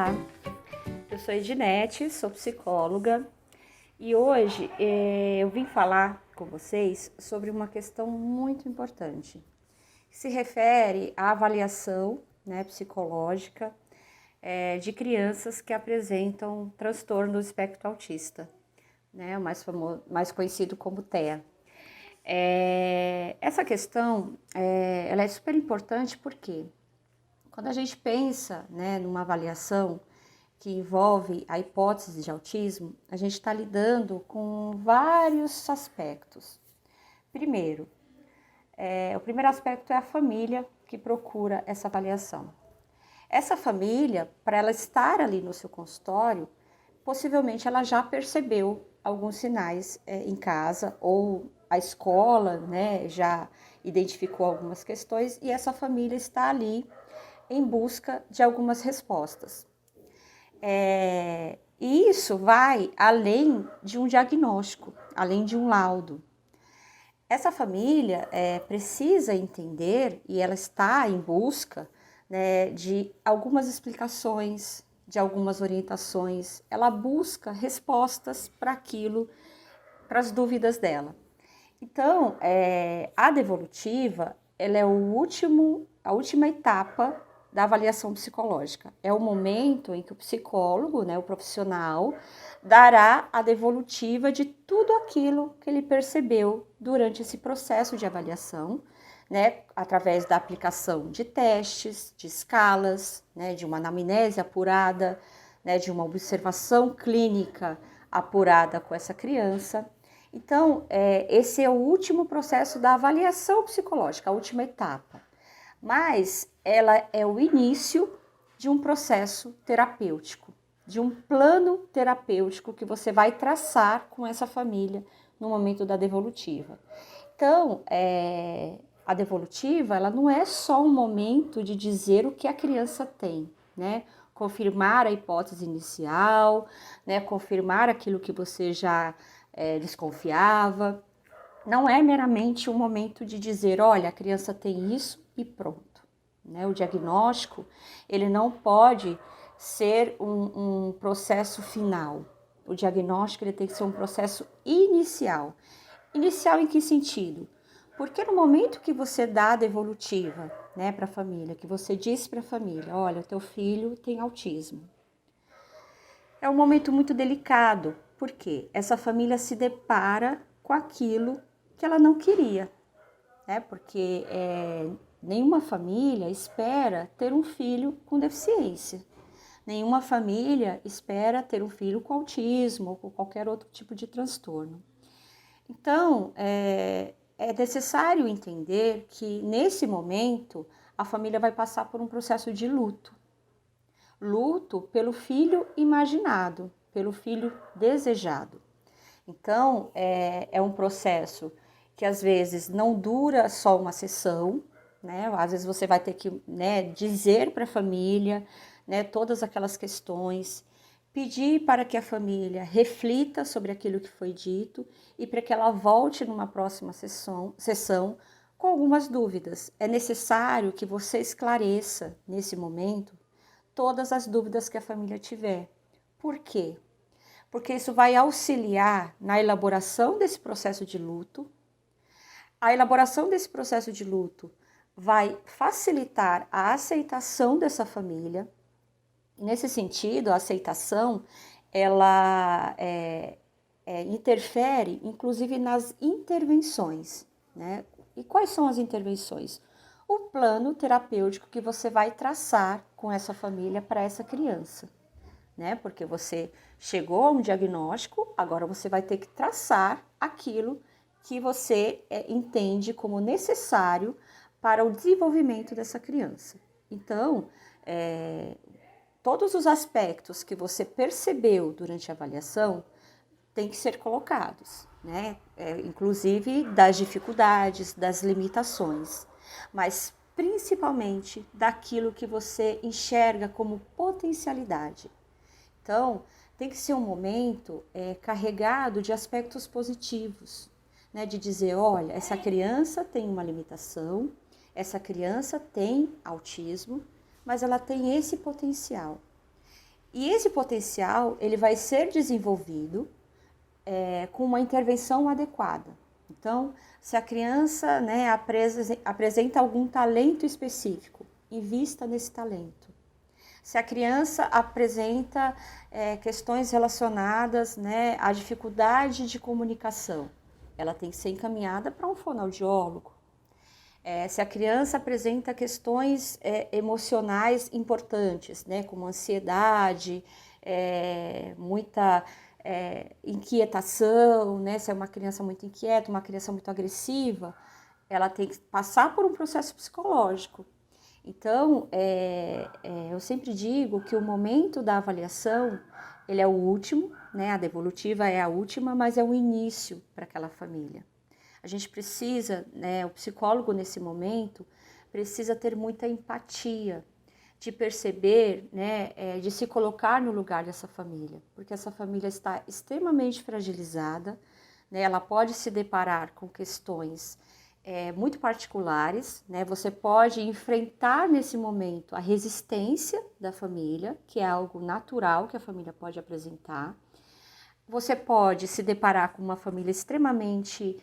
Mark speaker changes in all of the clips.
Speaker 1: Olá, eu sou Edinete, sou psicóloga e hoje eu vim falar com vocês sobre uma questão muito importante, que se refere à avaliação, psicológica de crianças que apresentam transtorno do espectro autista, o mais conhecido como TEA. Essa questão ela é super importante porque quando a gente pensa numa avaliação que envolve a hipótese de autismo, a gente está lidando com vários aspectos. Primeiro, o primeiro aspecto é a família que procura essa avaliação. Essa família, para ela estar ali no seu consultório, possivelmente ela já percebeu alguns sinais em casa ou a escola, já identificou algumas questões e essa família está ali em busca de algumas respostas. E isso vai além de um diagnóstico, além de um laudo. Essa família precisa entender, e ela está em busca de algumas explicações, de algumas orientações. Ela busca respostas para aquilo, para as dúvidas dela. Então, a devolutiva, ela é a última etapa da avaliação psicológica. É o momento em que o psicólogo, o profissional, dará a devolutiva de tudo aquilo que ele percebeu durante esse processo de avaliação, através da aplicação de testes, de escalas, de uma anamnese apurada, de uma observação clínica apurada com essa criança. Então, esse é o último processo da avaliação psicológica, a última etapa. Mas ela é o início de um processo terapêutico, de um plano terapêutico que você vai traçar com essa família no momento da devolutiva. Então, a devolutiva, ela não é só um momento de dizer o que a criança tem, confirmar a hipótese inicial, confirmar aquilo que você já desconfiava. Não é meramente um momento de dizer, olha, a criança tem isso e pronto. O diagnóstico, ele não pode ser um processo final. O diagnóstico ele tem que ser um processo inicial. Inicial em que sentido? Porque no momento que você dá a devolutiva para a família, que você diz para a família, olha, o teu filho tem autismo. É um momento muito delicado, porque essa família se depara com aquilo que ela não queria, porque nenhuma família espera ter um filho com deficiência, nenhuma família espera ter um filho com autismo ou com qualquer outro tipo de transtorno. Então, é necessário entender que nesse momento a família vai passar por um processo de luto. Luto pelo filho imaginado, pelo filho desejado. Então, é um processo que às vezes não dura só uma sessão, às vezes você vai ter que dizer para a família todas aquelas questões, pedir para que a família reflita sobre aquilo que foi dito e para que ela volte numa próxima sessão com algumas dúvidas. É necessário que você esclareça nesse momento todas as dúvidas que a família tiver. Por quê? Porque isso vai auxiliar na elaboração desse processo de luto. A elaboração desse processo de luto vai facilitar a aceitação dessa família. Nesse sentido, a aceitação, ela interfere, inclusive, nas intervenções, E quais são as intervenções? O plano terapêutico que você vai traçar com essa família para essa criança. Porque você chegou a um diagnóstico, agora você vai ter que traçar aquilo que você entende como necessário para o desenvolvimento dessa criança. Então, todos os aspectos que você percebeu durante a avaliação têm que ser colocados, inclusive das dificuldades, das limitações, mas principalmente daquilo que você enxerga como potencialidade. Então, tem que ser um momento carregado de aspectos positivos, de dizer, olha, essa criança tem uma limitação, essa criança tem autismo, mas ela tem esse potencial. E esse potencial, ele vai ser desenvolvido com uma intervenção adequada. Então, se a criança, né, apresenta algum talento específico, invista nesse talento. Se a criança apresenta questões relacionadas, né, à dificuldade de comunicação, ela tem que ser encaminhada para um fonoaudiólogo. Se a criança apresenta questões emocionais importantes, né, como ansiedade, muita inquietação, né, se é uma criança muito inquieta, uma criança muito agressiva, ela tem que passar por um processo psicológico. Então, eu sempre digo que o momento da avaliação, ele é o último, né, a devolutiva é a última, mas é o início para aquela família. A gente precisa, né, o psicólogo nesse momento, precisa ter muita empatia, de perceber, né, de se colocar no lugar dessa família, porque essa família está extremamente fragilizada, né, ela pode se deparar com questões muito particulares, né, você pode enfrentar nesse momento a resistência da família, que é algo natural que a família pode apresentar. Você pode se deparar com uma família extremamente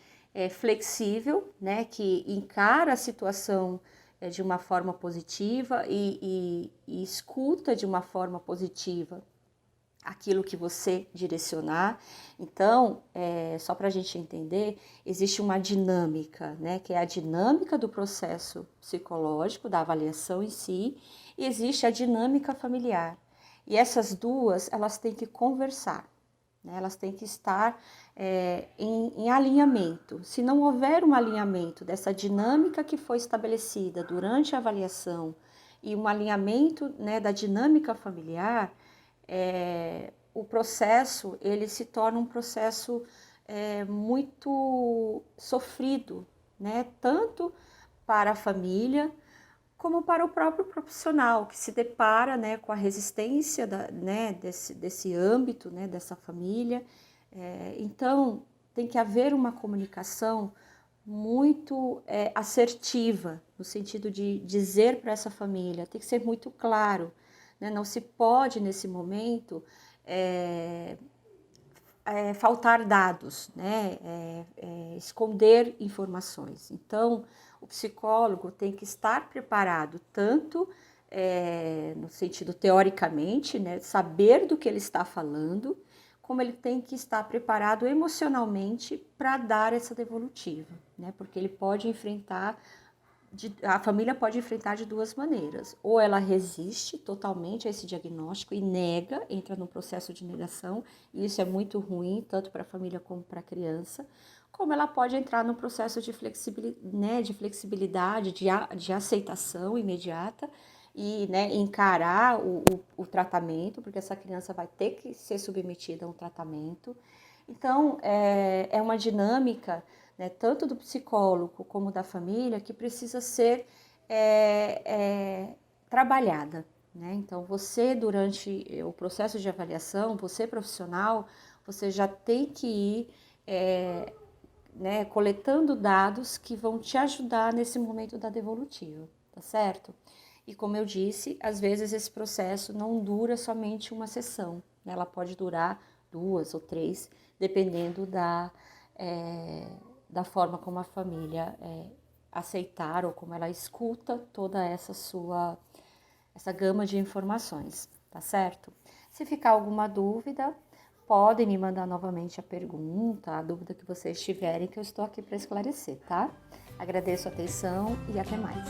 Speaker 1: flexível, né, que encara a situação de uma forma positiva e escuta de uma forma positiva aquilo que você direcionar. Então, só para a gente entender, existe uma dinâmica, né, que é a dinâmica do processo psicológico, da avaliação em si, e existe a dinâmica familiar. E essas duas, elas têm que conversar. Elas têm que estar em alinhamento. Se não houver um alinhamento dessa dinâmica que foi estabelecida durante a avaliação e um alinhamento, né, da dinâmica familiar, o processo ele se torna um processo muito sofrido, né, tanto para a família como para o próprio profissional, que se depara, né, com a resistência né, desse âmbito, né, dessa família. Então, tem que haver uma comunicação muito assertiva, no sentido de dizer para essa família, tem que ser muito claro, né, não se pode, nesse momento, faltar dados, né, esconder informações. Então, o psicólogo tem que estar preparado tanto no sentido teoricamente, né, saber do que ele está falando, como ele tem que estar preparado emocionalmente para dar essa devolutiva, né, porque ele pode enfrentar, a família pode enfrentar de duas maneiras. Ou ela resiste totalmente a esse diagnóstico e nega, entra no processo de negação, e isso é muito ruim, tanto para a família como para a criança, como ela pode entrar no processo de flexibilidade, de aceitação imediata e, né, encarar o tratamento, porque essa criança vai ter que ser submetida a um tratamento. Então, é uma dinâmica, né, tanto do psicólogo como da família, que precisa ser trabalhada, né? Então, você, durante o processo de avaliação, você profissional, você já tem que ir né, coletando dados que vão te ajudar nesse momento da devolutiva, tá certo? E como eu disse, às vezes esse processo não dura somente uma sessão, né? Ela pode durar 2 ou 3, dependendo da forma como a família aceitar ou como ela escuta toda essa gama de informações, tá certo? Se ficar alguma dúvida, podem me mandar novamente a pergunta, a dúvida que vocês tiverem, que eu estou aqui para esclarecer, tá? Agradeço a atenção e até mais.